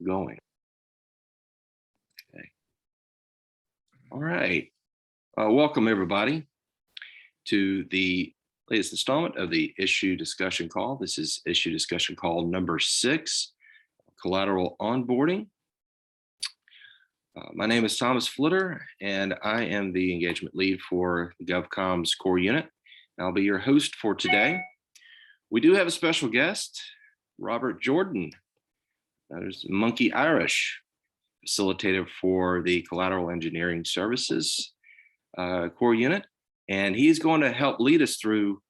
going. Okay. All right. Welcome everybody to the latest installment of the issue discussion call. This is issue discussion call number 6, Collateral Onboarding. My name is Thomas Flitter, and I am the engagement lead for the GovComms core unit. I'll be your host for today. We do have a special guest, Robert Jordan. That is Monkey.Irish, facilitator for the Collateral Engineering Services core unit. And he's going to help lead us through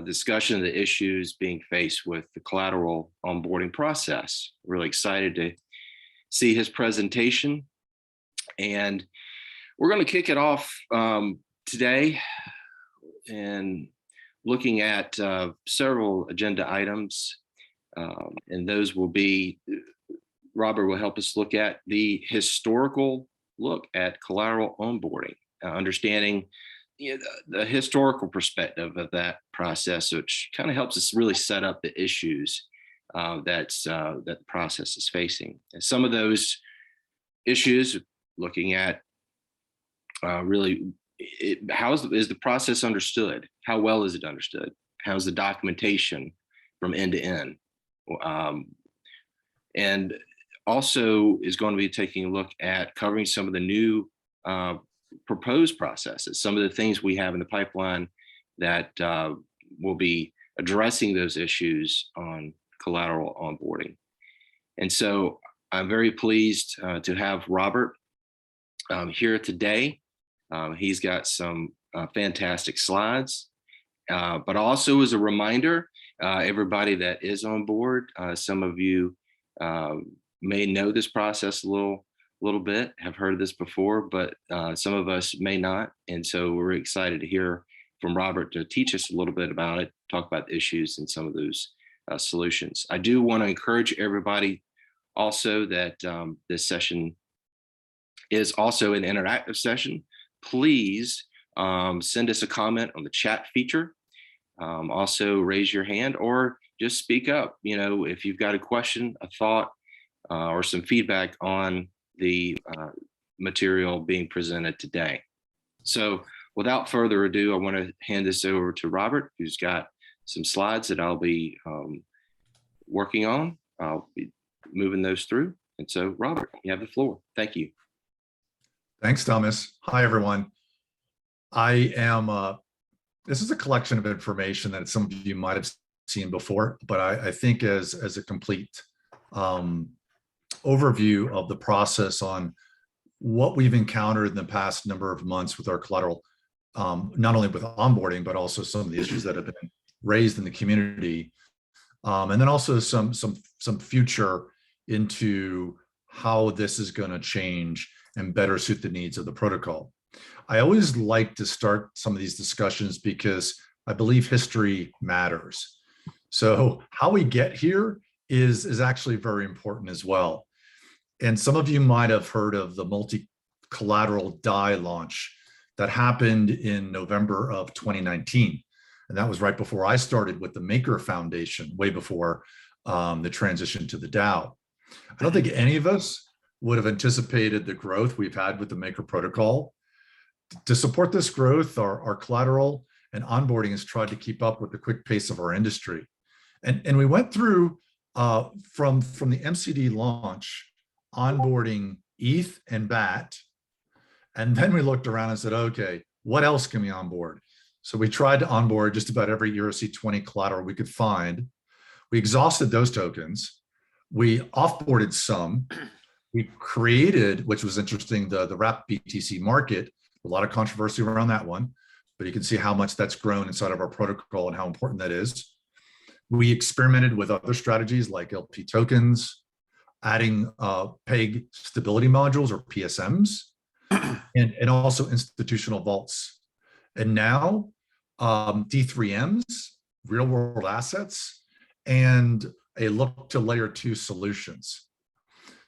discussion of the issues being faced with the collateral onboarding process. Really excited to see his presentation. And we're going to kick it off today and looking at several agenda items. And those will be, Robert will help us look at the historical look at collateral onboarding, understanding the historical perspective of that process, which kind of helps us really set up the issues that the process is facing. And some of those issues, looking at really how is the process understood? How well is it understood? How's the documentation from end to end? And also is going to be taking a look at covering some of the new proposed processes, some of the things we have in the pipeline that will be addressing those issues on collateral onboarding. And so I'm very pleased to have Robert here today. He's got some fantastic slides, but also as a reminder, everybody that is on board, some of you may know this process a little bit, have heard of this before, but some of us may not. And so we're excited to hear from Robert to teach us a little bit about it, talk about the issues and some of those solutions. I do want to encourage everybody also that this session is also an interactive session. Please send us a comment on the chat feature. Also raise your hand or just speak up. You know, if you've got a question, a thought, or some feedback on the material being presented today. So without further ado, I want to hand this over to Robert, who's got some slides that I'll be working on. I'll be moving those through. And so Robert, you have the floor. Thank you. Thanks, Thomas. Hi, everyone. This is a collection of information that some of you might have seen before, but I think as a complete overview of the process on what we've encountered in the past number of months with our collateral, not only with onboarding, but also some of the issues that have been raised in the community, and then also some future into how this is going to change and better suit the needs of the protocol. I always like to start some of these discussions because I believe history matters. So how we get here is actually very important as well. And some of you might have heard of the multi-collateral DAI launch that happened in November of 2019. And that was right before I started with the Maker Foundation, way before the transition to the DAO. I don't think any of us would have anticipated the growth we've had with the Maker protocol. To support this growth, our collateral and onboarding has tried to keep up with the quick pace of our industry. And we went through from the MCD launch, onboarding ETH and BAT, and then we looked around and said, okay, what else can we onboard? So we tried to onboard just about every ERC20 collateral we could find. We exhausted those tokens. We offboarded some. We created, which was interesting, the wrap BTC market. A lot of controversy around that one, but you can see how much that's grown inside of our protocol and how important that is. We experimented with other strategies like LP tokens, adding PEG stability modules or PSMs, and also institutional vaults. And now D3Ms, real world assets, and a look to layer 2 solutions.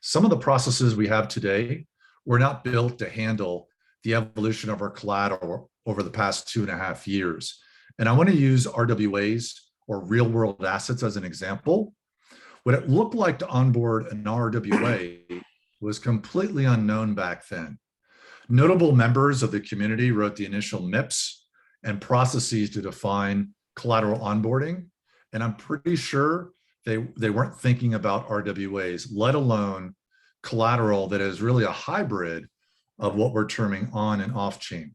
Some of the processes we have today were not built to handle the evolution of our collateral over the past 2.5 years. And I want to use RWAs or real world assets as an example, What it looked like to onboard an RWA was completely unknown back then. Notable members of the community wrote the initial MIPS and processes to define collateral onboarding. And I'm pretty sure they weren't thinking about RWAs, let alone collateral that is really a hybrid of what we're terming on and off chain.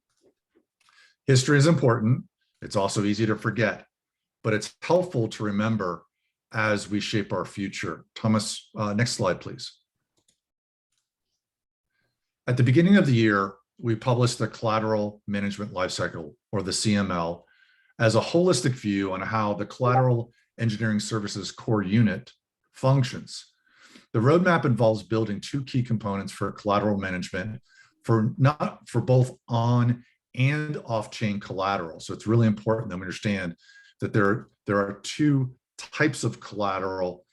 History is important. It's also easy to forget, but it's helpful to remember as we shape our future. Thomas, next slide, please. At the beginning of the year, we published the Collateral Management Lifecycle, or the CML, as a holistic view on how the Collateral Engineering Services core unit functions. The roadmap involves building two key components for collateral management for both on and off-chain collateral. So it's really important that we understand that there are two types of collateral.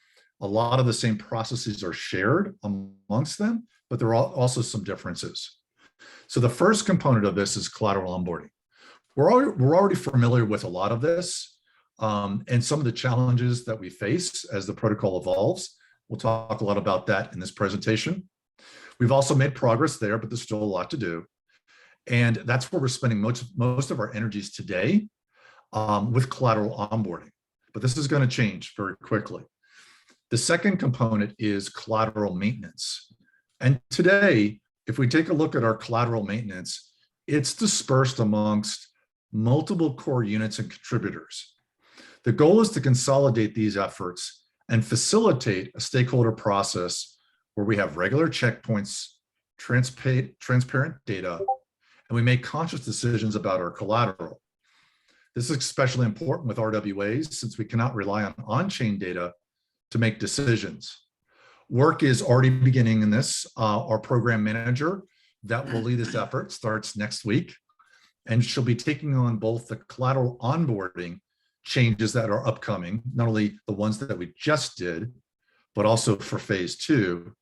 A lot of the same processes are shared amongst them, but there are also some differences. So the first component of this is collateral onboarding. We're already familiar with a lot of this and some of the challenges that we face as the protocol evolves. We'll talk a lot about that in this presentation. We've also made progress there, but there's still a lot to do. And that's where we're spending most of our energies today with collateral onboarding. But this is going to change very quickly. The second component is collateral maintenance. And today, if we take a look at our collateral maintenance, it's dispersed amongst multiple core units and contributors. The goal is to consolidate these efforts and facilitate a stakeholder process where we have regular checkpoints, transparent data, and we make conscious decisions about our collateral. This is especially important with RWAs since we cannot rely on on-chain data to make decisions. Work is already beginning in this. Our program manager that will lead this effort starts next week, and she'll be taking on both the collateral onboarding changes that are upcoming, not only the ones that we just did, but also for phase 2.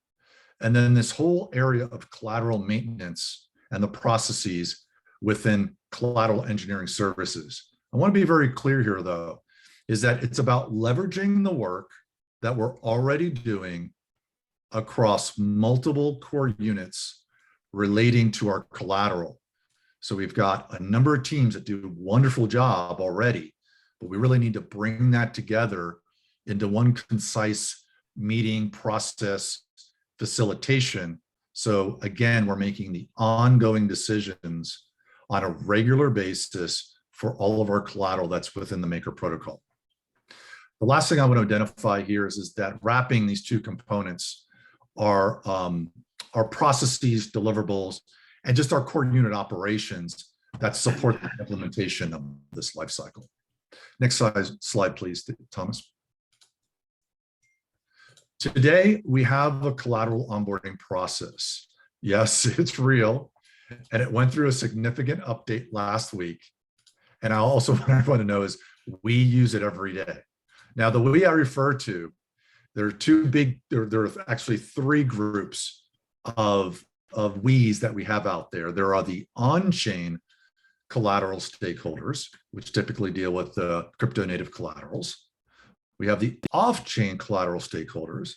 And then this whole area of collateral maintenance and the processes within collateral engineering services. I want to be very clear here, though, is that it's about leveraging the work that we're already doing across multiple core units relating to our collateral. So we've got a number of teams that do a wonderful job already, but we really need to bring that together into one concise meeting process facilitation. So again, we're making the ongoing decisions on a regular basis for all of our collateral that's within the Maker protocol. The last thing I want to identify here is that wrapping these two components are our processes, deliverables, and just our core unit operations that support the implementation of this life cycle. Next slide, please, Thomas. Today, we have a collateral onboarding process. Yes, it's real, and it went through a significant update last week. And I also want everyone to know is we use it every day. Now, the we I refer to, there are actually three groups of we's that we have out there. There are the on-chain collateral stakeholders, which typically deal with the crypto native collaterals. We have the off-chain collateral stakeholders,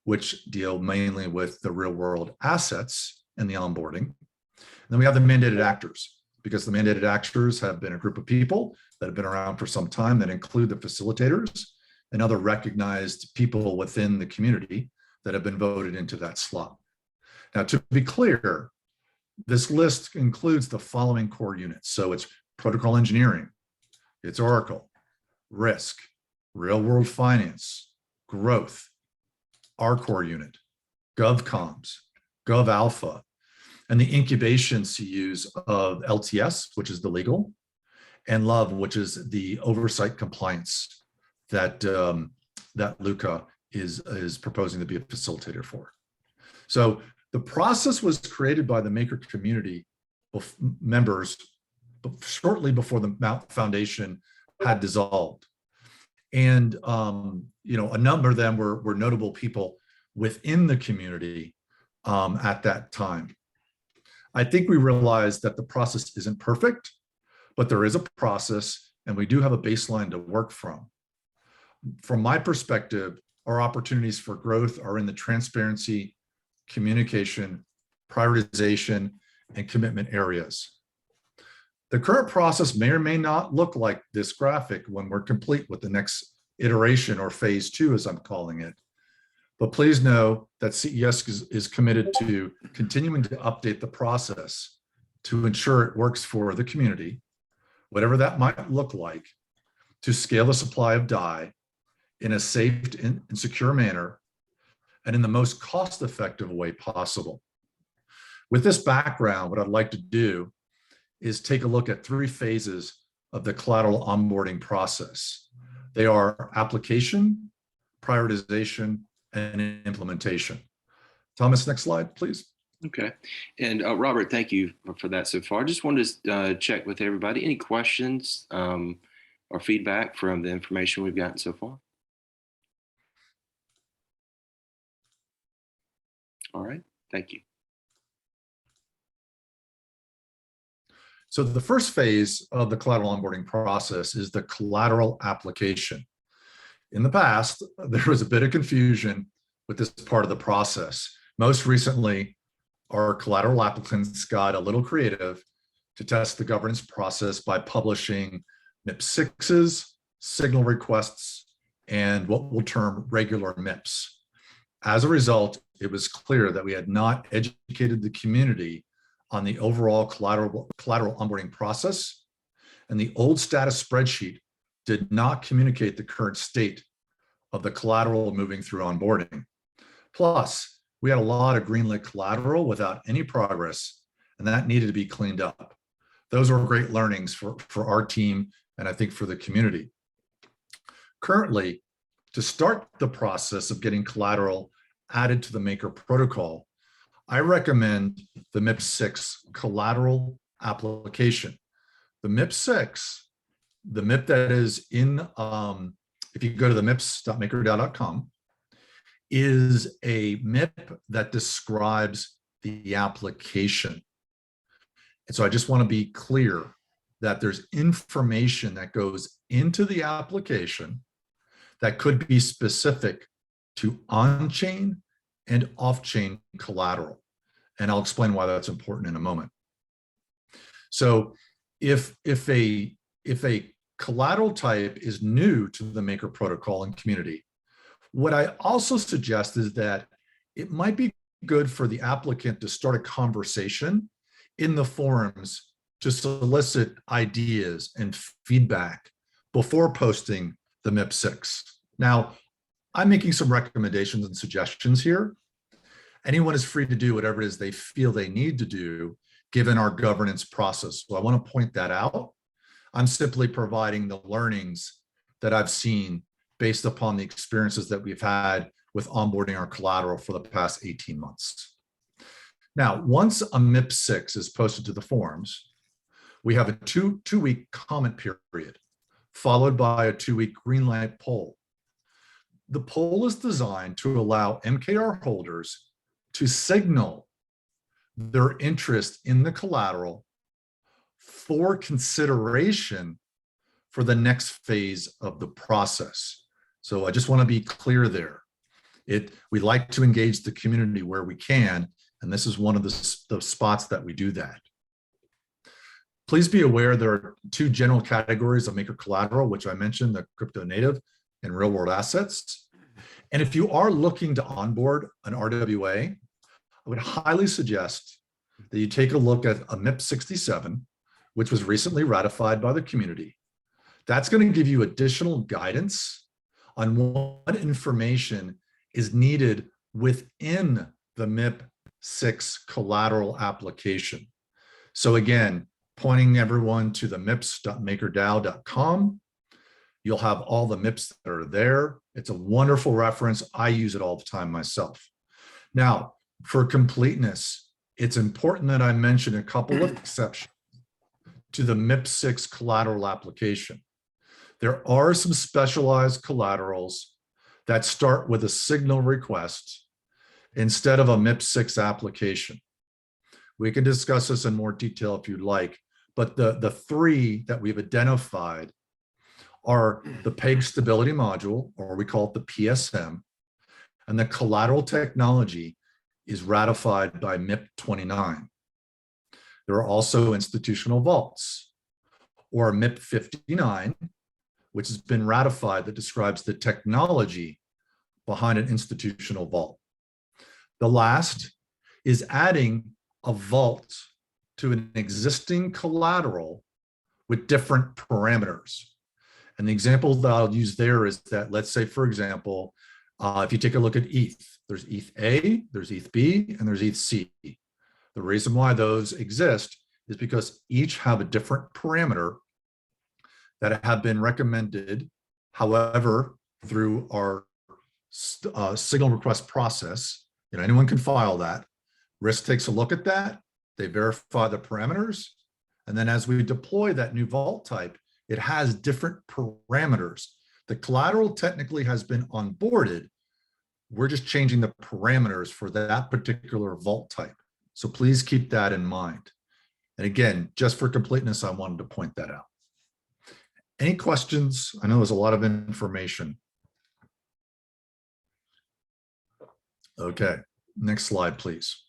which deal mainly with the real world assets and the onboarding. And then we have the mandated actors, because the mandated actors have been a group of people that have been around for some time that include the facilitators and other recognized people within the community that have been voted into that slot. Now, to be clear, this list includes the following core units. So it's protocol engineering, it's Oracle, risk, real world finance, growth, our core unit, GovComms, GovAlpha, and the incubation CUs of LTS, which is the legal, and Love, which is the oversight compliance that that Luca is proposing to be a facilitator for. So the process was created by the Maker community members shortly before the Mount Foundation had dissolved. And a number of them were notable people within the community at that time. I think we realized that the process isn't perfect, but there is a process and we do have a baseline to work from. From my perspective, our opportunities for growth are in the transparency, communication, prioritization, and commitment areas. The current process may or may not look like this graphic when we're complete with the next iteration, or phase 2, as I'm calling it. But please know that CES is committed to continuing to update the process to ensure it works for the community, whatever that might look like, to scale the supply of dye in a safe and secure manner and in the most cost-effective way possible. With this background, what I'd like to do is take a look at 3 phases of the collateral onboarding process. They are application, prioritization, and implementation. Thomas, next slide, please. Okay. And Robert, thank you for that so far. I just wanted to check with everybody. Any questions or feedback from the information we've gotten so far? All right. Thank you. So the first phase of the collateral onboarding process is the collateral application. In the past, there was a bit of confusion with this part of the process. Most recently, our collateral applicants got a little creative to test the governance process by publishing MIP6s, signal requests, and what we'll term regular MIPs. As a result, it was clear that we had not educated the community on the overall collateral onboarding process, and the old status spreadsheet did not communicate the current state of the collateral moving through onboarding. Plus, we had a lot of greenlit collateral without any progress, and that needed to be cleaned up. Those were great learnings for our team, and I think for the community. Currently, to start the process of getting collateral added to the Maker protocol, I recommend the MIP6 collateral application. The MIP6, the MIP that is in, if you go to the mips.makerdao.com, is a MIP that describes the application. And so I just want to be clear that there's information that goes into the application that could be specific to on-chain and off-chain collateral. And I'll explain why that's important in a moment. So if a collateral type is new to the Maker protocol and community, what I also suggest is that it might be good for the applicant to start a conversation in the forums to solicit ideas and feedback before posting the MIP6. Now, I'm making some recommendations and suggestions here. Anyone is free to do whatever it is they feel they need to do, given our governance process. So I want to point that out. I'm simply providing the learnings that I've seen based upon the experiences that we've had with onboarding our collateral for the past 18 months. Now, once a MIP6 is posted to the forums, we have a two-week comment period, followed by a 2-week green light poll. The poll is designed to allow MKR holders to signal their interest in the collateral for consideration for the next phase of the process. So I just want to be clear there. We like to engage the community where we can, and this is one of the spots that we do that. Please be aware there are 2 general categories of Maker collateral, which I mentioned, the crypto native and real world assets. And if you are looking to onboard an RWA, I would highly suggest that you take a look at a MIP 67, which was recently ratified by the community. That's going to give you additional guidance on what information is needed within the MIP 6 collateral application. So again, pointing everyone to the mips.makerdao.com. You'll have all the MIPs that are there. It's a wonderful reference. I use it all the time myself. Now, for completeness, it's important that I mention a couple of exceptions to the MIP 6 collateral application. There are some specialized collaterals that start with a signal request instead of a MIP 6 application. We can discuss this in more detail if you'd like, but the 3 that we've identified are the peg stability module, or we call it the PSM, and the collateral technology is ratified by MIP 29. There are also institutional vaults, or MIP 59, which has been ratified, that describes the technology behind an institutional vault. The last is adding a vault to an existing collateral with different parameters. And the example that I'll use there is that, let's say, for example, if you take a look at ETH, there's ETH A, there's ETH B, and there's ETH C. The reason why those exist is because each have a different parameter that have been recommended. However, through our signal request process, anyone can file that. Risk takes a look at that, they verify the parameters, and then as we deploy that new vault type, it has different parameters. The collateral technically has been onboarded. We're just changing the parameters for that particular vault type. So please keep that in mind. And again, just for completeness, I wanted to point that out. Any questions? I know there's a lot of information. Okay, next slide, please.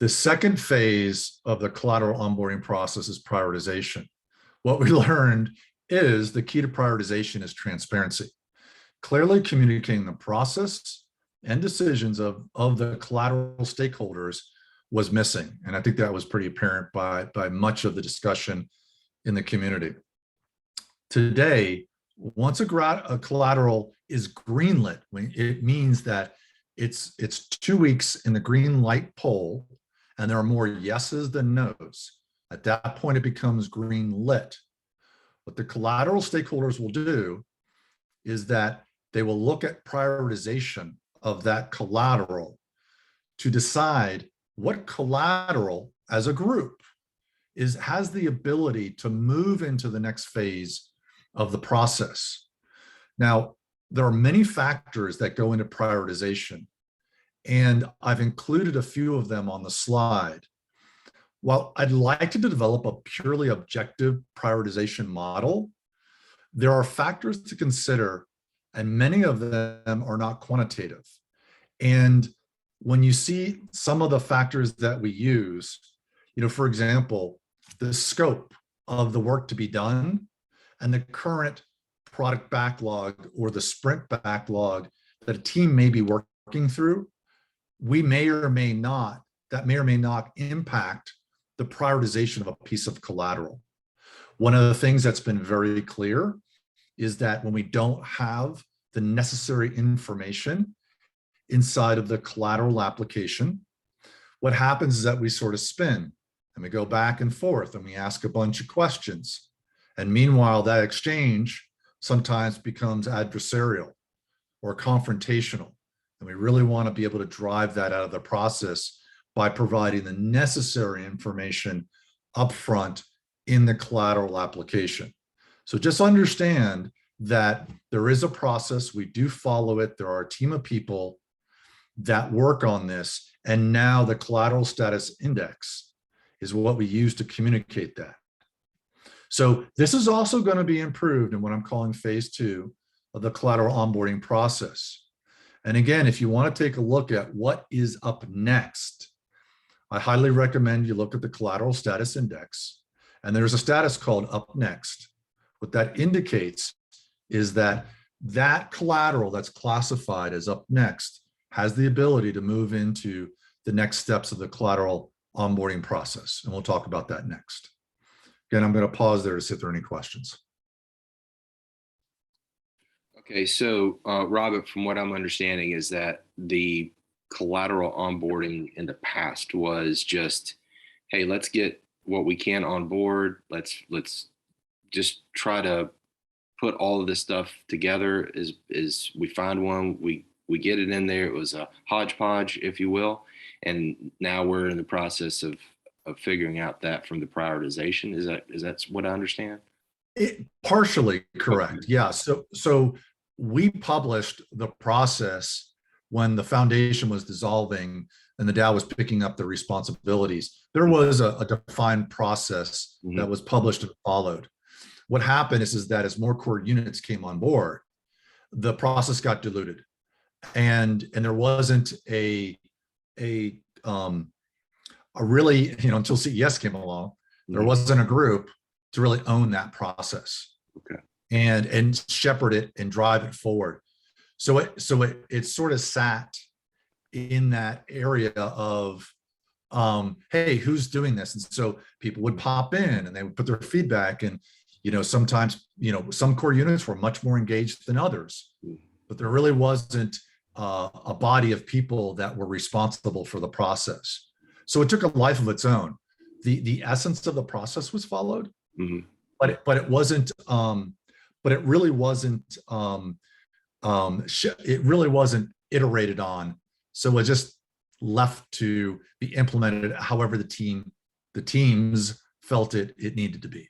The second phase of the collateral onboarding process is prioritization. What we learned is the key to prioritization is transparency. Clearly communicating the process and decisions of the collateral stakeholders was missing. And I think that was pretty apparent by much of the discussion in the community. Today, once a collateral is greenlit, it means that it's 2 weeks in the green light poll, and there are more yeses than nos. At that point, it becomes green lit. What the collateral stakeholders will do is that they will look at prioritization of that collateral to decide what collateral as a group has the ability to move into the next phase of the process. Now, there are many factors that go into prioritization, and I've included a few of them on the slide. While I'd like to develop a purely objective prioritization model, there are factors to consider, and many of them are not quantitative. And when you see some of the factors that we use, for example, the scope of the work to be done and the current product backlog or the sprint backlog that a team may be working through, that may or may not impact the prioritization of a piece of collateral. One of the things that's been very clear is that when we don't have the necessary information inside of the collateral application, what happens is that we sort of spin and we go back and forth and we ask a bunch of questions. And meanwhile, that exchange sometimes becomes adversarial or confrontational. And we really want to be able to drive that out of the process by providing the necessary information upfront in the collateral application. So just understand that there is a process, we do follow it, there are a team of people that work on this, and now the collateral status index is what we use to communicate that. So this is also going to be improved in what I'm calling phase 2 of the collateral onboarding process. And again, if you want to take a look at what is up next, I highly recommend you look at the collateral status index, and there's a status called up next. What that indicates is that that collateral that's classified as up next has the ability to move into the next steps of the collateral onboarding process. And we'll talk about that next. Again, I'm going to pause there to see if there are any questions. Okay, so Robert, from what I'm understanding is that the collateral onboarding in the past was just, hey, let's get what we can on board. Let's just try to put all of this stuff together. Is we find one, we get it in there. It was a hodgepodge, if you will, and now we're in the process of figuring out that from the prioritization. Is that what I understand? Partially correct. Okay. Yeah. So we published the process when the foundation was dissolving and the DAO was picking up the responsibilities. There was a defined process that was published and followed. What happened is that as more core units came on board, the process got diluted, and there wasn't a really, until CES came along, there wasn't a group to really own that process. Okay. And shepherd it and drive it forward. So it sort of sat in that area of, hey, who's doing this? And so people would pop in and they would put their feedback, and sometimes some core units were much more engaged than others, but there really wasn't a body of people that were responsible for the process. So it took a life of its own. The essence of the process was followed, but it wasn't. But it really wasn't. It really wasn't iterated on. So it just left to be implemented however the teams felt it needed to be.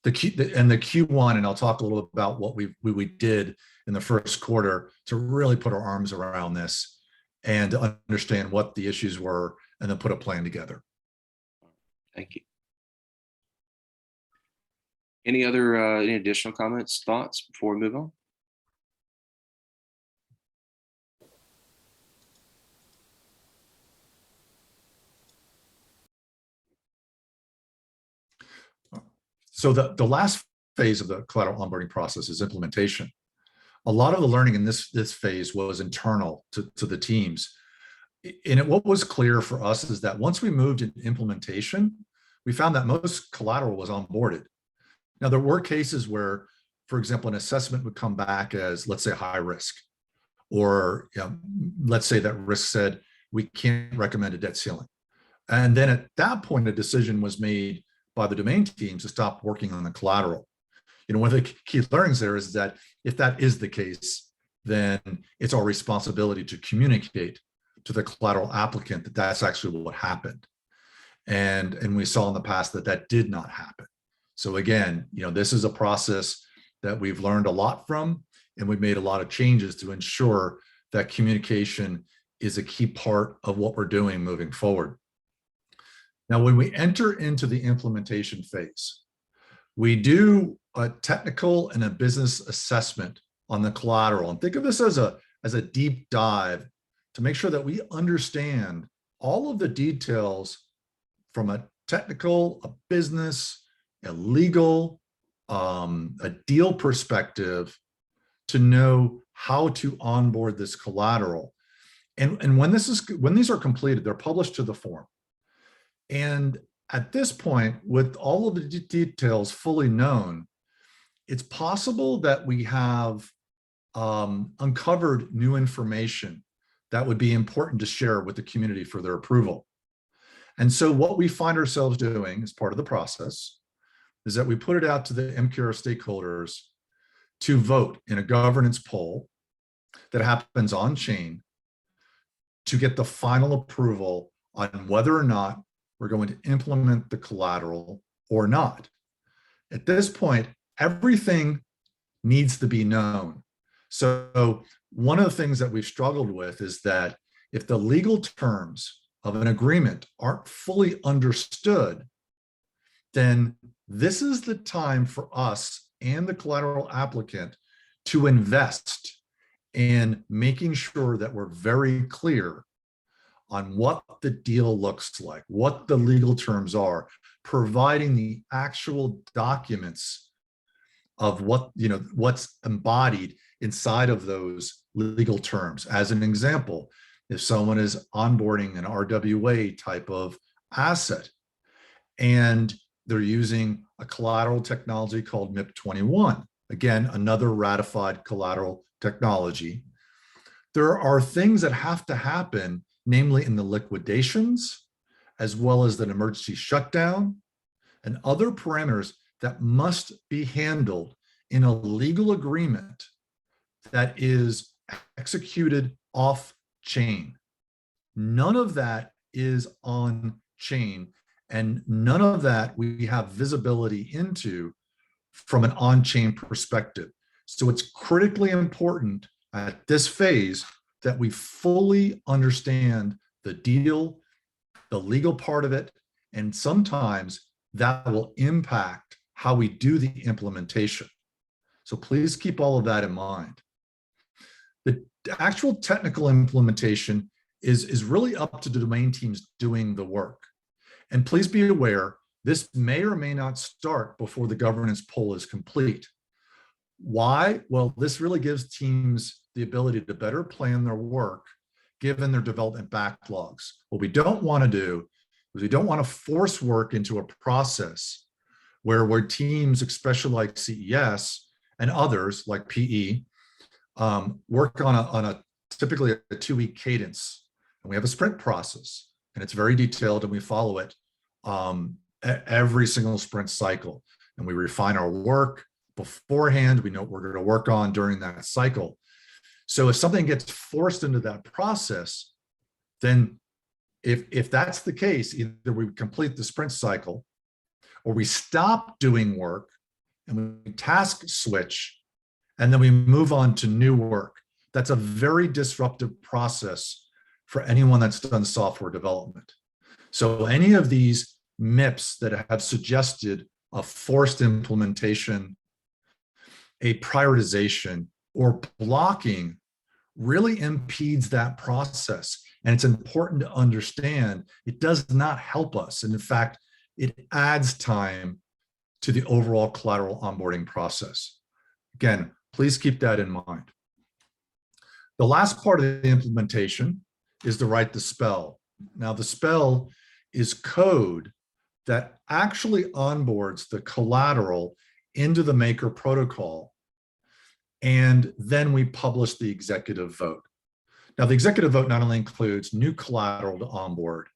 The Q1, and I'll talk a little bit about what we did in the first quarter to really put our arms around this and to understand what the issues were, and then put a plan together. Thank you. Any additional comments, thoughts before we move on? So the last phase of the collateral onboarding process is implementation. A lot of the learning in this phase was internal to the teams. And what was clear for us is that once we moved into implementation, we found that most collateral was onboarded. Now, there were cases where, for example, an assessment would come back as, let's say, high risk, or let's say that risk said, we can't recommend a debt ceiling. And then at that point, a decision was made by the domain teams to stop working on the collateral. One of the key learnings there is that if that is the case, then it's our responsibility to communicate to the collateral applicant that that's actually what happened. And we saw in the past that did not happen. So again, this is a process that we've learned a lot from, and we've made a lot of changes to ensure that communication is a key part of what we're doing moving forward. Now, when we enter into the implementation phase, we do a technical and a business assessment on the collateral, and think of this as a deep dive to make sure that we understand all of the details from a technical, a business, a legal, a deal perspective, to know how to onboard this collateral. And when these are completed, they're published to the form. And at this point, with all of the details fully known, it's possible that we have uncovered new information that would be important to share with the community for their approval. And so what we find ourselves doing as part of the process is that we put it out to the MQR stakeholders to vote in a governance poll that happens on chain to get the final approval on whether or not we're going to implement the collateral or not. At this point, everything needs to be known. So one of the things that we've struggled with is that if the legal terms of an agreement aren't fully understood, then this is the time for us and the collateral applicant to invest in making sure that we're very clear on what the deal looks like, what the legal terms are, providing the actual documents of what's embodied inside of those legal terms. As an example, if someone is onboarding an RWA type of asset and they're using a collateral technology called MIP-21, again, another ratified collateral technology, there are things that have to happen, namely in the liquidations, as well as an emergency shutdown and other parameters that must be handled in a legal agreement that is executed off chain. None of that is on chain, and none of that we have visibility into from an on-chain perspective. So it's critically important at this phase that we fully understand the deal, the legal part of it, and sometimes that will impact how we do the implementation. So please keep all of that in mind. The actual technical implementation is really up to the domain teams doing the work. And please be aware, this may or may not start before the governance pull is complete. Why? Well, this really gives teams the ability to better plan their work given their development backlogs. What we don't want to do is we don't want to force work into a process where teams, especially like CES and others like PE, work on a typically a 2-week cadence. And we have a sprint process, and it's very detailed, and we follow it every single sprint cycle. And we refine our work beforehand. We know what we're going to work on during that cycle. So if something gets forced into that process, then if that's the case, either we complete the sprint cycle or we stop doing work and we task switch, and then we move on to new work. That's a very disruptive process for anyone that's done software development. So any of these MIPS that have suggested a forced implementation, a prioritization, or blocking really impedes that process. And it's important to understand it does not help us. And in fact, it adds time to the overall collateral onboarding process. Again, please keep that in mind. The last part of the implementation is to write the spell. Now, the spell is code that actually onboards the collateral into the maker protocol, and then we publish the executive vote. Now, the executive vote not only includes new collateral to onboard,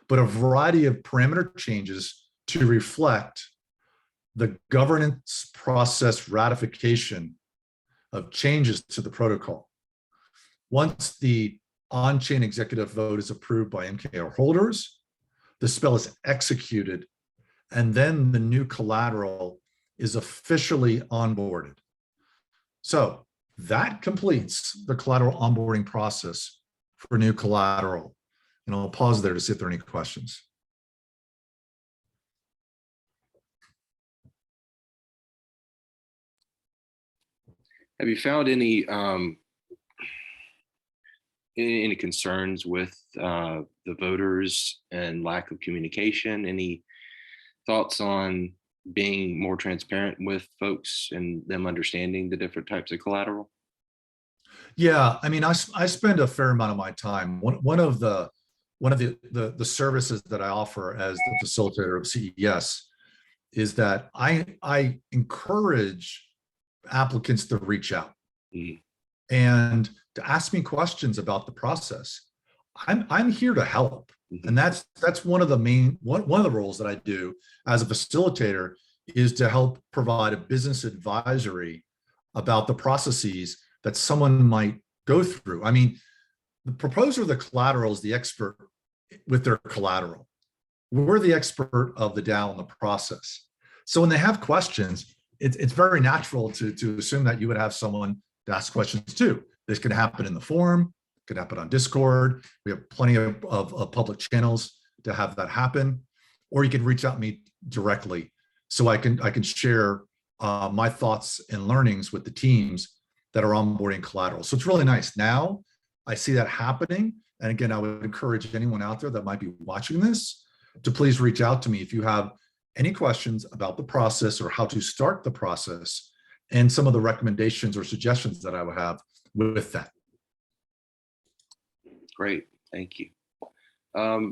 but a variety of parameter changes to reflect the governance process ratification of changes to the protocol. Once the on-chain executive vote is approved by MKR holders, the spell is executed, and then the new collateral is officially onboarded. So that completes the collateral onboarding process for new collateral. And I'll pause there to see if there are any questions. Have you found any concerns with the voters and lack of communication? Any thoughts on being more transparent with folks and them understanding the different types of collateral? Yeah, I mean, I spend a fair amount of my time. One of the services that I offer as the facilitator of CES is that I encourage applicants to reach out and to ask me questions about the process. I'm here to help. And that's one of the roles that I do as a facilitator, is to help provide a business advisory about the processes that someone might go through. I mean, the proposer of the collateral is the expert with their collateral. We're the expert of the DAO and the process. So when they have questions, it's very natural to assume that you would have someone to ask questions too. This could happen in the forum, could happen on Discord. We have plenty of public channels to have that happen, or you can reach out to me directly so I can share my thoughts and learnings with the teams that are onboarding collateral. So it's really nice. Now I see that happening. And again, I would encourage anyone out there that might be watching this to please reach out to me if you have any questions about the process or how to start the process, and some of the recommendations or suggestions that I would have with that. Great, thank you.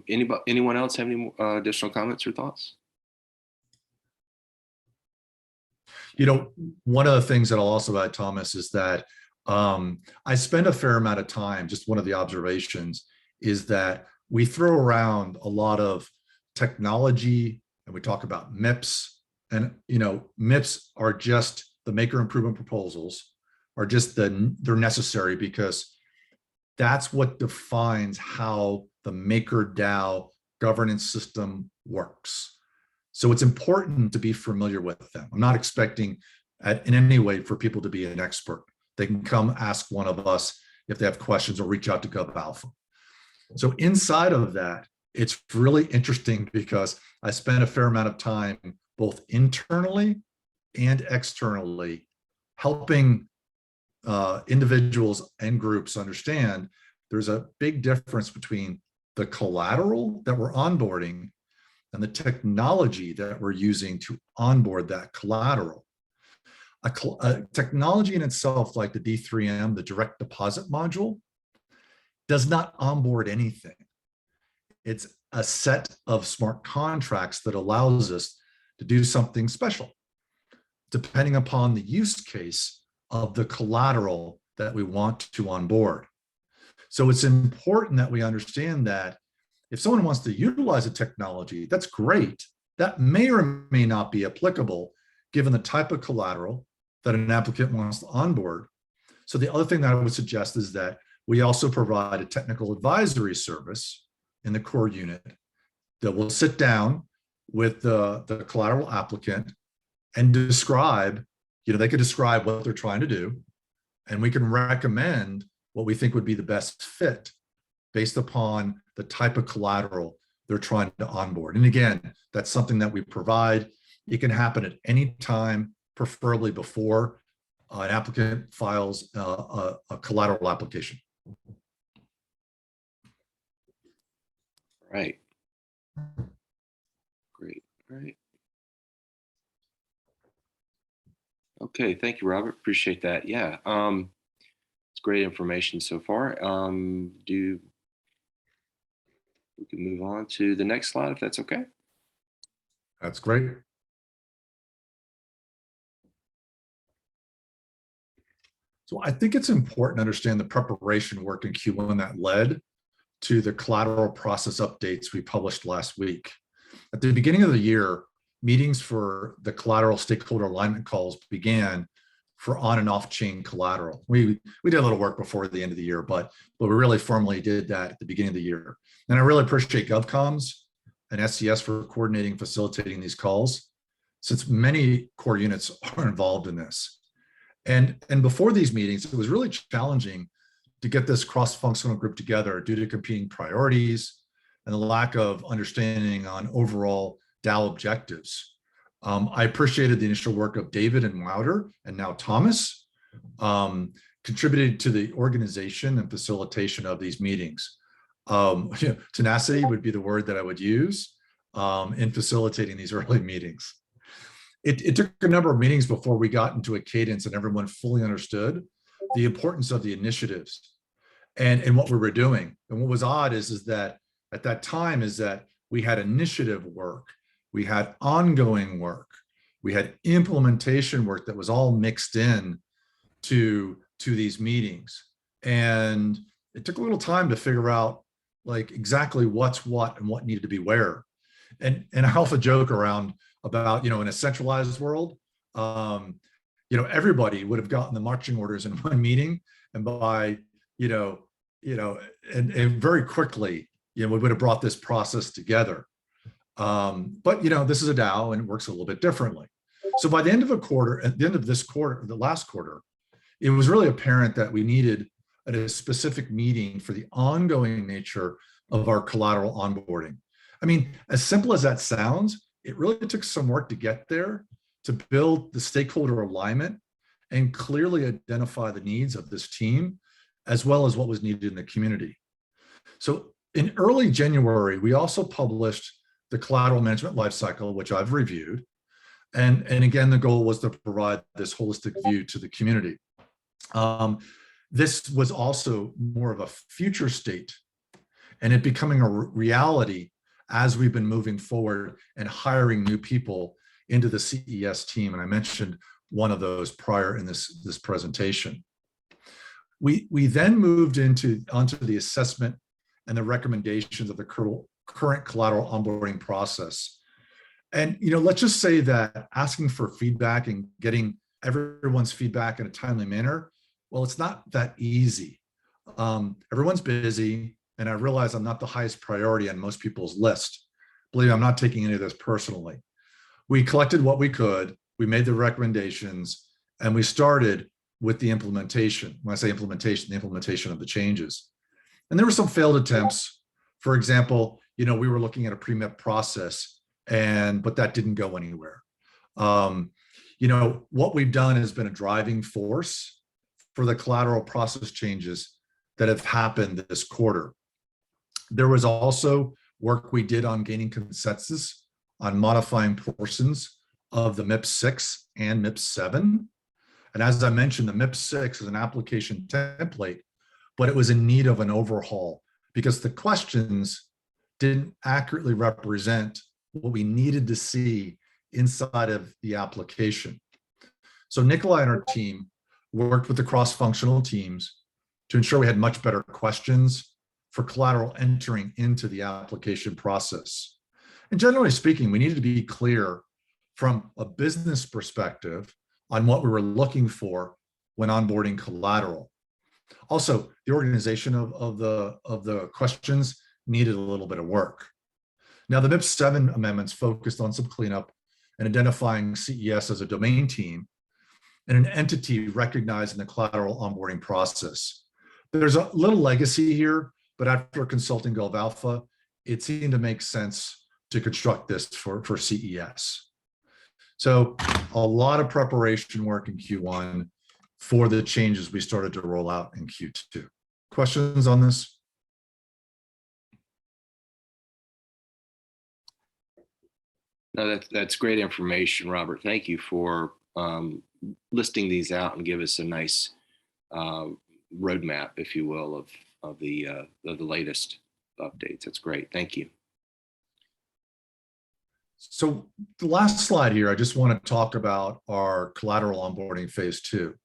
Anyone else have any additional comments or thoughts? You know, one of the things that I'll also add, Thomas, is that I spend a fair amount of time, just one of the observations is that we throw around a lot of technology and we talk about MIPS, and MIPS are just the maker improvement proposals, are just they're necessary because that's what defines how the maker DAO governance system works. So it's important to be familiar with them. I'm not expecting in any way for people to be an expert. They can come ask one of us if they have questions, or reach out to GovAlpha. So inside of that, it's really interesting because I spent a fair amount of time both internally and externally helping individuals and groups understand there's a big difference between the collateral that we're onboarding and the technology that we're using to onboard that collateral. A technology in itself, like the D3M, the direct deposit module, does not onboard anything. It's a set of smart contracts that allows us to do something special, depending upon the use case of the collateral that we want to onboard. So it's important that we understand that if someone wants to utilize a technology, that's great. That may or may not be applicable given the type of collateral that an applicant wants to onboard. So the other thing that I would suggest is that we also provide a technical advisory service in the core unit that will sit down with the collateral applicant and describe, they could describe what they're trying to do, and we can recommend what we think would be the best fit based upon the type of collateral they're trying to onboard. And again, that's something that we provide. It can happen at any time, preferably before an applicant files a collateral application. Right. Great. All right. Okay. Thank you, Robert. Appreciate that. Yeah. It's great information so far. We can move on to the next slide if that's okay. That's great. So I think it's important to understand the preparation work in Q1 that led to the collateral process updates we published last week. At the beginning of the year, meetings for the collateral stakeholder alignment calls began for on and off chain collateral. We did a little work before the end of the year, but we really formally did that at the beginning of the year. And I really appreciate GovComms and SCS for coordinating and facilitating these calls, since many core units are involved in this. And before these meetings, it was really challenging to get this cross-functional group together due to competing priorities and the lack of understanding on overall DAO objectives. I appreciated the initial work of David and Wouter, and now Thomas, contributed to the organization and facilitation of these meetings. Tenacity would be the word that I would use in facilitating these early meetings. It took a number of meetings before we got into a cadence and everyone fully understood the importance of the initiatives and what we were doing. And what was odd is that at that time is that we had initiative work, we had ongoing work, we had implementation work that was all mixed in to these meetings. And it took a little time to figure out like exactly what's what and what needed to be where. And I often joke around about, in a centralized world, everybody would have gotten the marching orders in one meeting, and by, and very quickly, we would have brought this process together. But this is a DAO and it works a little bit differently. So by the end of a quarter, at the end of this quarter, the last quarter, it was really apparent that we needed a specific meeting for the ongoing nature of our collateral onboarding. I mean, as simple as that sounds, it really took some work to get there, to build the stakeholder alignment and clearly identify the needs of this team, as well as what was needed in the community. So in early January, we also published the collateral management lifecycle, which I've reviewed. And again, the goal was to provide this holistic view to the community. This was also more of a future state, and it becoming a reality as we've been moving forward and hiring new people into the CES team. And I mentioned one of those prior in this presentation. We then moved onto the assessment and the recommendations of the current collateral onboarding process. And let's just say that asking for feedback and getting everyone's feedback in a timely manner, well, it's not that easy. Everyone's busy, and I realize I'm not the highest priority on most people's list. Believe me, I'm not taking any of this personally. We collected what we could, we made the recommendations, and we started with the implementation. When I say implementation, the implementation of the changes. And there were some failed attempts. For example, we were looking at a pre-met process, but that didn't go anywhere. what we've done has been a driving force for the collateral process changes that have happened this quarter. There was also work we did on gaining consensus on modifying portions of the MIPS 6 and MIPS 7. And as I mentioned, the MIPS 6 is an application template, but it was in need of an overhaul because the questions didn't accurately represent what we needed to see inside of the application. So Nikolai and our team worked with the cross-functional teams to ensure we had much better questions for collateral entering into the application process. And generally speaking, we needed to be clear from a business perspective on what we were looking for when onboarding collateral. Also, the organization of the questions needed a little bit of work. Now, the MIPS 7 amendments focused on some cleanup and identifying CES as a domain team and an entity recognized in the collateral onboarding process. There's a little legacy here, but after consulting GovAlpha, it seemed to make sense to construct this for CES. So a lot of preparation work in Q1 for the changes we started to roll out in Q2. Questions on this? No, that's great information, Robert. Thank you for listing these out and give us a nice roadmap, if you will, of the latest updates. That's great. Thank you. So the last slide here, I just want to talk about our collateral onboarding phase 2.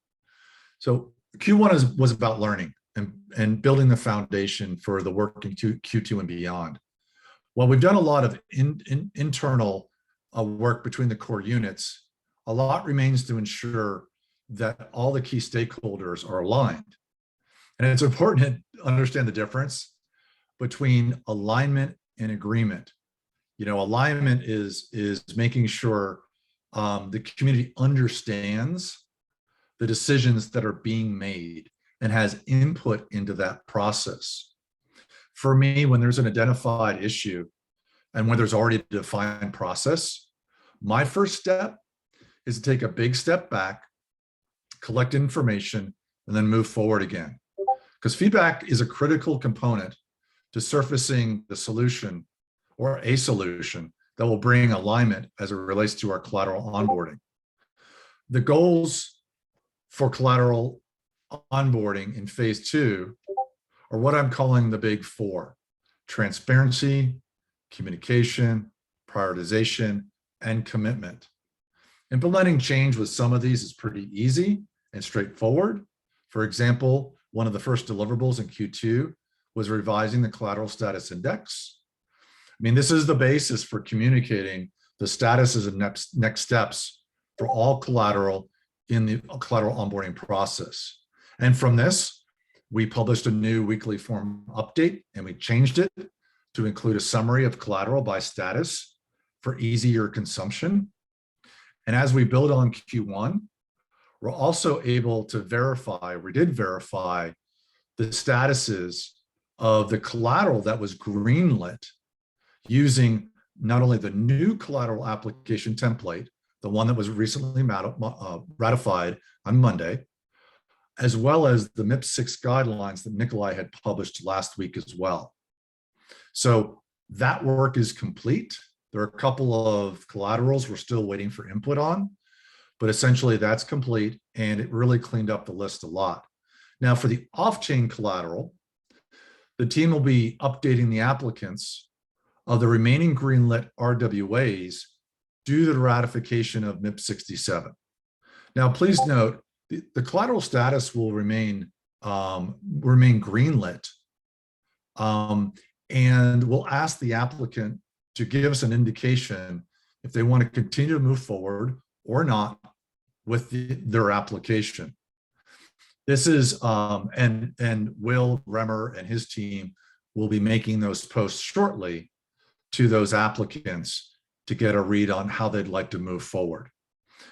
So Q1 was about learning and building the foundation for the work in Q2 and beyond. While we've done a lot of internal work between the core units, a lot remains to ensure that all the key stakeholders are aligned. And it's important to understand the difference between alignment and agreement. Alignment is making sure the community understands the decisions that are being made and has input into that process. For me, when there's an identified issue and when there's already a defined process, my first step is to take a big step back, collect information, and then move forward again. Because feedback is a critical component to surfacing the solution or a solution that will bring alignment as it relates to our collateral onboarding. The goals for collateral onboarding in phase 2 are what I'm calling the big 4: transparency, communication, prioritization, and commitment. Implementing change with some of these is pretty easy and straightforward. For example, one of the first deliverables in Q2 was revising the collateral status index. This is the basis for communicating the statuses and next steps for all collateral in the collateral onboarding process. And from this, we published a new weekly form update, and we changed it to include a summary of collateral by status for easier consumption. And as we build on Q1, we're also able to verify the statuses of the collateral that was greenlit using not only the new collateral application template, the one that was recently ratified on Monday, as well as the MIPS 6 guidelines that Nikolai had published last week as well. So that work is complete. There are a couple of collaterals we're still waiting for input on, but essentially that's complete, and it really cleaned up the list a lot. Now for the off-chain collateral, the team will be updating the applicants of the remaining greenlit RWAs due to the ratification of MIPS 67. Now, please note, the collateral status will remain greenlit, and we'll ask the applicant to give us an indication if they want to continue to move forward or not with their application. This is, and Will Remmer and his team will be making those posts shortly to those applicants to get a read on how they'd like to move forward.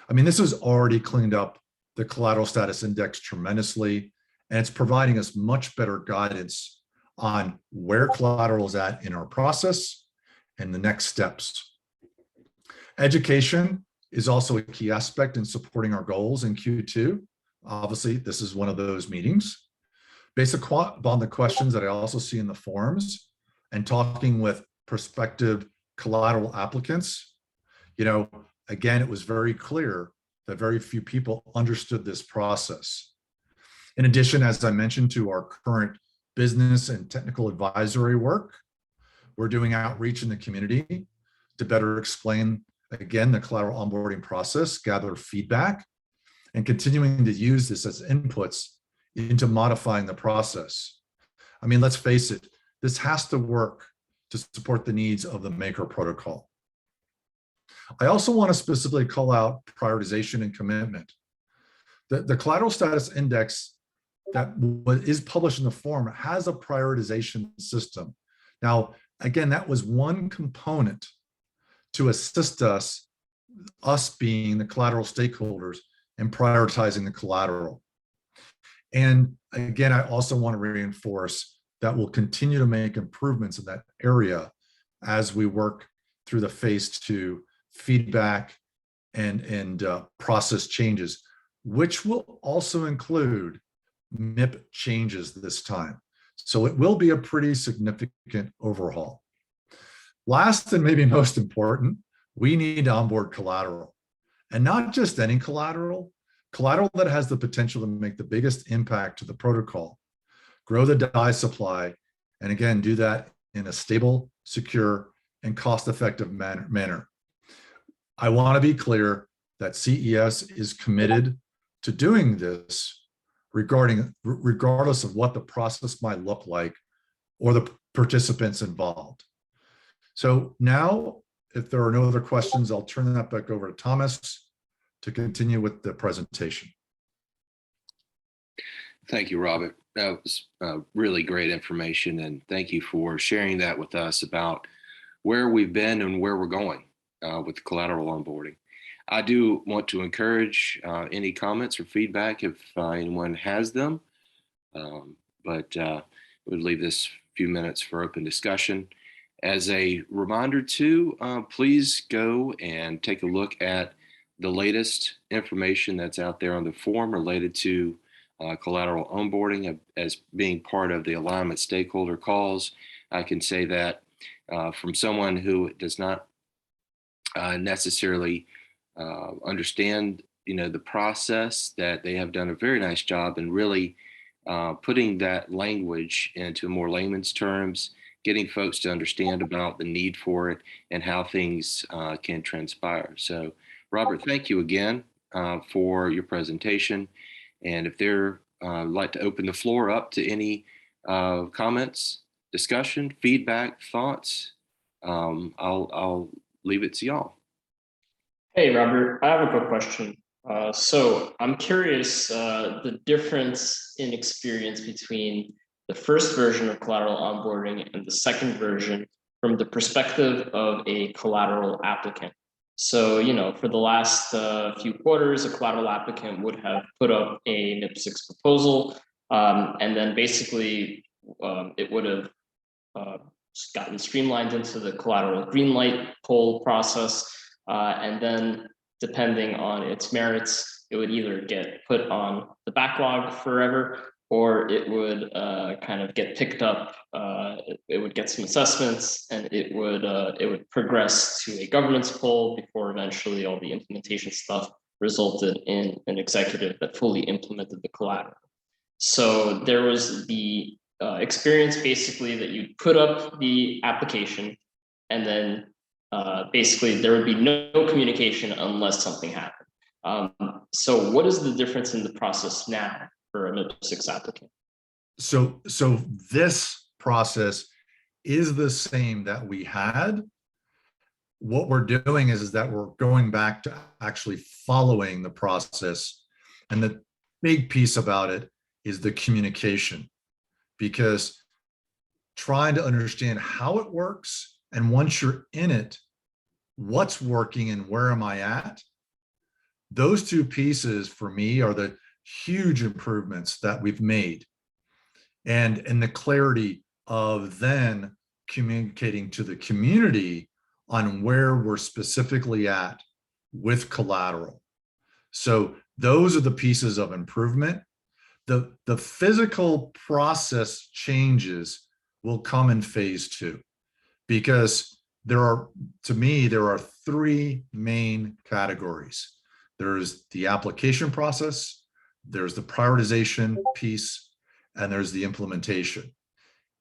This has already cleaned up the collateral status index tremendously, and it's providing us much better guidance on where collateral is at in our process and the next steps. Education is also a key aspect in supporting our goals in Q2. Obviously, this is one of those meetings. Based upon the questions that I also see in the forums and talking with prospective collateral applicants, again, it was very clear that very few people understood this process. In addition, as I mentioned, to our current business and technical advisory work, we're doing outreach in the community to better explain, again, the collateral onboarding process, gather feedback, and continuing to use this as inputs into modifying the process. I mean, let's face it, this has to work to support the needs of the Maker protocol. I also want to specifically call out prioritization and commitment. The collateral status index that is published in the form has a prioritization system. Now, again, that was one component to assist us being the collateral stakeholders in prioritizing the collateral. And again, I also want to reinforce that we'll continue to make improvements in that area as we work through the phase 2 feedback and process changes, which will also include MIP changes this time. So it will be a pretty significant overhaul. Last and maybe most important, we need to onboard collateral, and not just any collateral that has the potential to make the biggest impact to the protocol, grow the DAI supply, and again, do that in a stable, secure, and cost-effective manner. I want to be clear that CES is committed to doing this regardless of what the process might look like or the participants involved. So now, if there are no other questions, I'll turn that back over to Thomas to continue with the presentation. Thank you, Robert. That was really great information, and thank you for sharing that with us about where we've been and where we're going with collateral onboarding. I do want to encourage any comments or feedback if anyone has them, but we'll leave this few minutes for open discussion. As a reminder too, please go and take a look at the latest information that's out there on the forum related to collateral onboarding as being part of the alignment stakeholder calls. I can say that from someone who does not necessarily understand, the process, that they have done a very nice job in really putting that language into more layman's terms, getting folks to understand about the need for it and how things can transpire. So, Robert, thank you again for your presentation. And if they're like to open the floor up to any comments, discussion, feedback, thoughts, I'll leave it to y'all. Hey, Robert, I have a quick question. So I'm curious the difference in experience between the first version of collateral onboarding and the second version from the perspective of a collateral applicant. So, for the last few quarters, a collateral applicant would have put up a NIP6 proposal, and then basically it would have gotten streamlined into the collateral greenlight poll process. And then depending on its merits, it would either get put on the backlog forever, or it would kind of get picked up. It would get some assessments, and it would progress to a governance poll before eventually all the implementation stuff resulted in an executive that fully implemented the collateral. So there was the experience basically that you put up the application, and then basically there would be no communication unless something happened. So what is the difference in the process now for a NIP6 applicant? So this process is the same that we had. What we're doing is that we're going back to actually following the process. And the big piece about it is the communication, because trying to understand how it works, and once you're in it, what's working and where am I at? Those two pieces for me are the huge improvements that we've made. And the clarity of then communicating to the community on where we're specifically at with collateral. So those are the pieces of improvement. The physical process changes will come in phase 2, because to me, there are 3 main categories. There's the application process, there's the prioritization piece, and there's the implementation.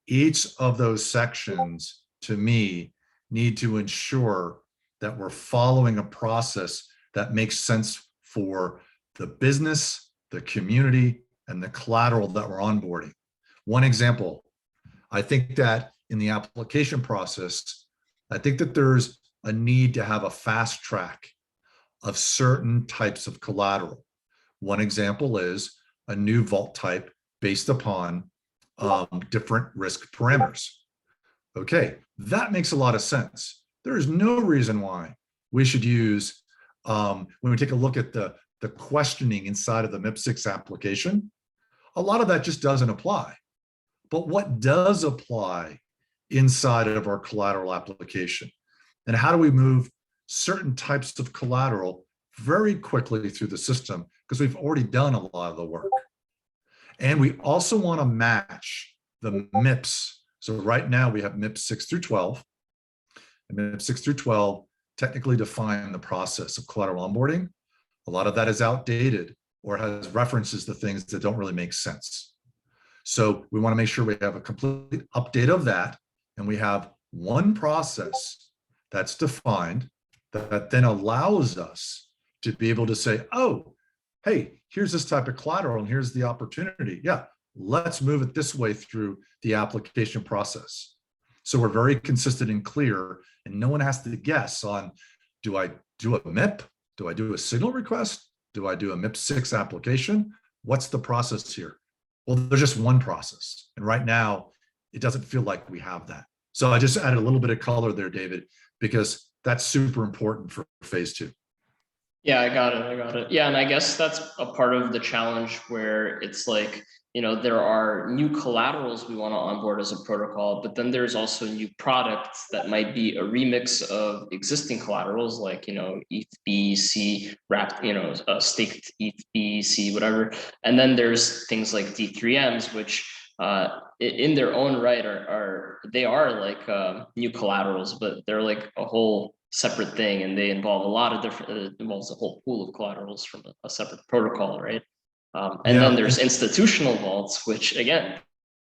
Each of those sections, to me, need to ensure that we're following a process that makes sense for the business, the community, and the collateral that we're onboarding. One example, I think that in the application process, I think that there's a need to have a fast track of certain types of collateral. One example is a new vault type based upon different risk parameters. Okay, that makes a lot of sense. There is no reason why we should use, when we take a look at the questioning inside of the MIP6 application, a lot of that just doesn't apply. But what does apply inside of our collateral application? And how do we move certain types of collateral very quickly through the system? Because we've already done a lot of the work. And we also want to match the MIPS. So right now we have MIPS 6 through 12. And MIPS 6 through 12 technically define the process of collateral onboarding. A lot of that is outdated or has references to things that don't really make sense. So we want to make sure we have a complete update of that, and we have one process that's defined that then allows us to be able to say, oh, hey, here's this type of collateral and here's the opportunity. Yeah, let's move it this way through the application process. So we're very consistent and clear, and no one has to guess on, do I do a MIP? Do I do a signal request? Do I do a MIP6 application? What's the process here? Well, there's just one process. And right now, it doesn't feel like we have that. So I just added a little bit of color there, David, because that's super important for phase 2. Yeah, I got it. Yeah, and I guess that's a part of the challenge where it's like, there are new collaterals we want to onboard as a protocol, but then there's also new products that might be a remix of existing collaterals, like, ETH BC wrapped, staked ETH BC, whatever. And then there's things like D3Ms, which in their own right they are like new collaterals, but they're like a whole separate thing, and they involve a lot of different, it involves a whole pool of collaterals from a separate protocol, right? And then there's institutional vaults, which again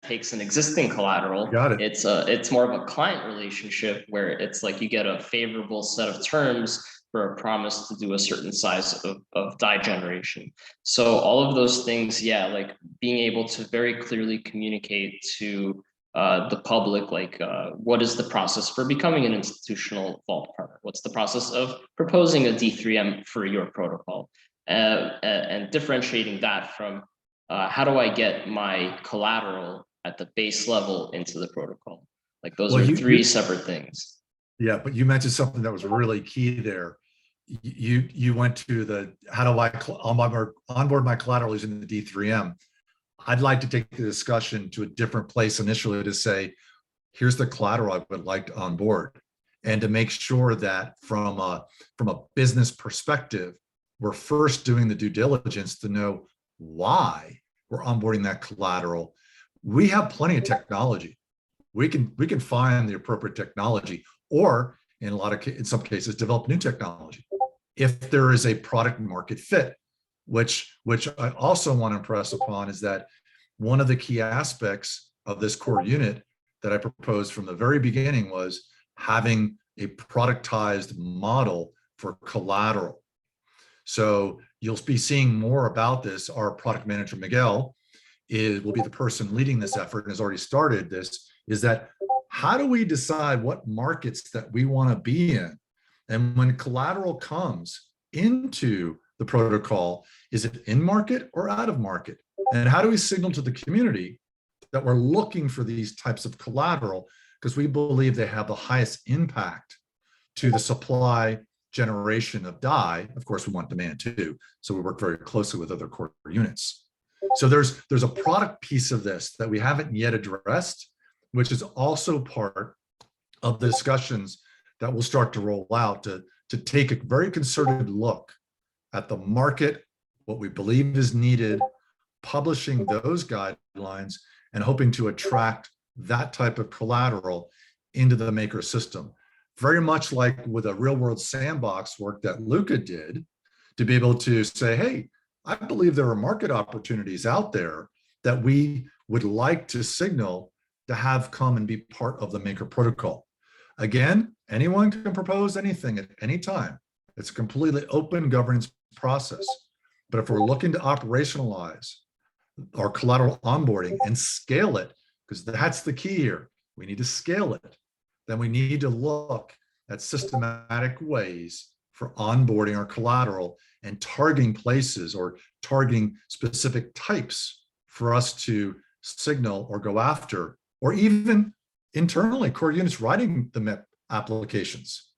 takes an existing collateral. Got it. It's more of a client relationship where it's like you get a favorable set of terms for a promise to do a certain size of die generation. So all of those things, yeah, like being able to very clearly communicate to the public, like what is the process for becoming an institutional vault partner? What's the process of proposing a D3M for your protocol? And differentiating that from how do I get my collateral at the base level into the protocol? Like those are three separate things. Yeah, but you mentioned something that was really key there. You went to the, how do I onboard my collateral using the D3M? I'd like to take the discussion to a different place initially to say, here's the collateral I would like to onboard, and to make sure that from a business perspective, we're first doing the due diligence to know why we're onboarding that collateral. We have plenty of technology. We can find the appropriate technology, or in some cases, develop new technology if there is a product market fit. Which I also want to impress upon is that one of the key aspects of this core unit that I proposed from the very beginning was having a productized model for collateral. So you'll be seeing more about this. Our product manager, Miguel, will be the person leading this effort and has already started this, is that how do we decide what markets that we want to be in? And when collateral comes into the protocol, is it in market or out of market? And how do we signal to the community that we're looking for these types of collateral, because we believe they have the highest impact to the supply generation of die. Of course, we want demand too, so we work very closely with other core units. So there's a product piece of this that we haven't yet addressed, which is also part of the discussions that will start to roll out to to take a very concerted look at the market, what we believe is needed, publishing those guidelines, and hoping to attract that type of collateral into the maker system. Very much like with a real world sandbox work that Luca did, to be able to say, hey, I believe there are market opportunities out there that we would like to signal to have come and be part of the maker protocol. Again, anyone can propose anything at any time. It's a completely open governance process. But if we're looking to operationalize our collateral onboarding and scale it, because that's the key here, we need to scale it, then we need to look at systematic ways for onboarding our collateral and targeting places or targeting specific types for us to signal or go after, or even internally core units writing the MEP applications,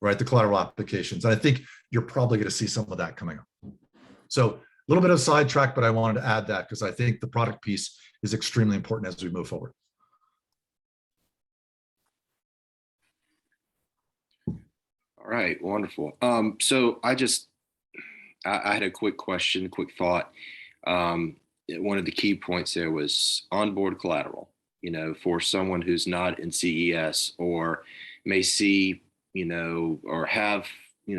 right? The collateral applications. And I think you're probably going to see some of that coming up. So a little bit of sidetrack, but I wanted to add that because I think the product piece is extremely important as we move forward. All right, wonderful. So I had a quick question, quick thought. One of the key points there was onboard collateral, for someone who's not in CES or may see, or have,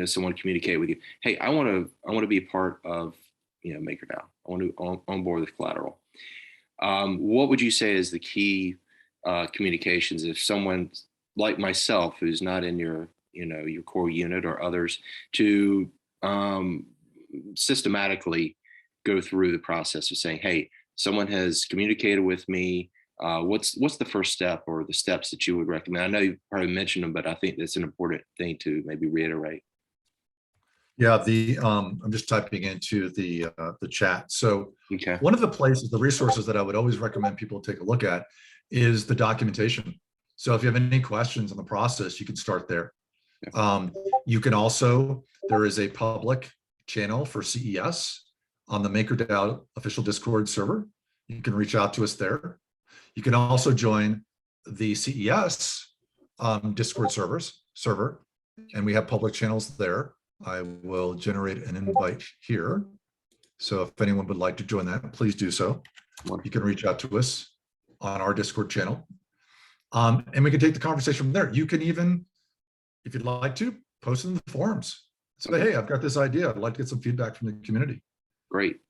someone communicate with you. Hey, I want to be a part of, MakerDAO. I want to onboard with collateral. What would you say is the key communications if someone like myself who's not in your core unit or others to systematically go through the process of saying, hey, someone has communicated with me. What's the first step or the steps that you would recommend? I know you probably mentioned them, but I think that's an important thing to maybe reiterate. Yeah, I'm just typing into the chat. So okay. One of the places, the resources that I would always recommend people take a look at is the documentation. So if you have any questions on the process, you can start there. You can also, there is a public channel for CES on the MakerDAO official Discord server. You can reach out to us there. You can also join the CES Discord server, and we have public channels there. I will generate an invite here. So if anyone would like to join that, please do so. You can reach out to us on our Discord channel. And we can take the conversation from there. You can even, if you'd like to, post in the forums. Say, hey, I've got this idea. I'd like to get some feedback from the community. Great.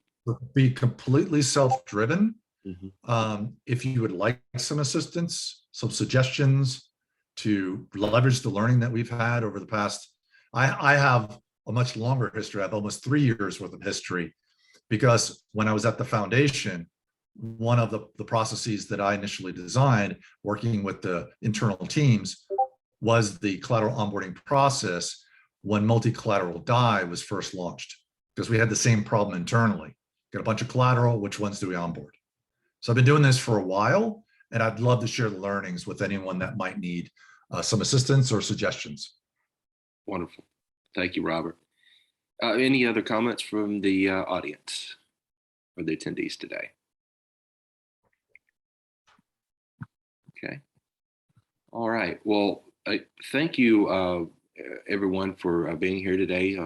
Be completely self-driven. Mm-hmm. If you would like some assistance, some suggestions to leverage the learning that we've had over the past, I have a much longer history. I have almost 3 years worth of history, because when I was at the foundation, one of the processes that I initially designed, working with the internal teams, was the collateral onboarding process when multi-collateral DAI was first launched, because we had the same problem internally. Got a bunch of collateral, which ones do we onboard? So I've been doing this for a while, and I'd love to share the learnings with anyone that might need some assistance or suggestions. Wonderful. Thank you, Robert. Any other comments from the audience or the attendees today? Okay. All right. Well, thank you, everyone, for being here today.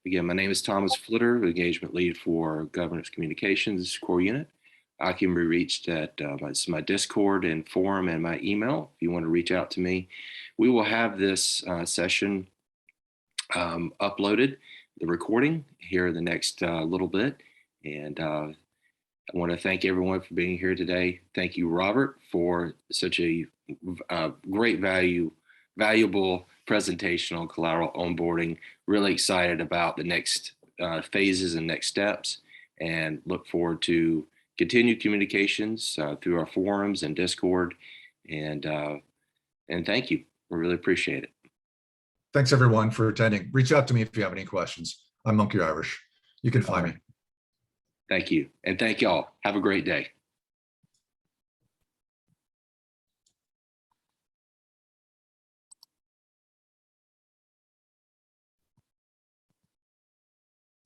Again, my name is Thomas Flitter, Engagement Lead for Governance Communications Core Unit. I can be reached at my Discord and forum and my email if you want to reach out to me. We will have this session uploaded, the recording, here in the next little bit. And I want to thank everyone for being here today. Thank you, Robert, for such a great valuable presentation on collateral onboarding. Really excited about the next phases and next steps, and look forward to continued communications through our forums and Discord. And thank you. We really appreciate it. Thanks, everyone, for attending. Reach out to me if you have any questions. I'm Monkey.Irish. You can find me. Thank you. And thank y'all. Have a great day.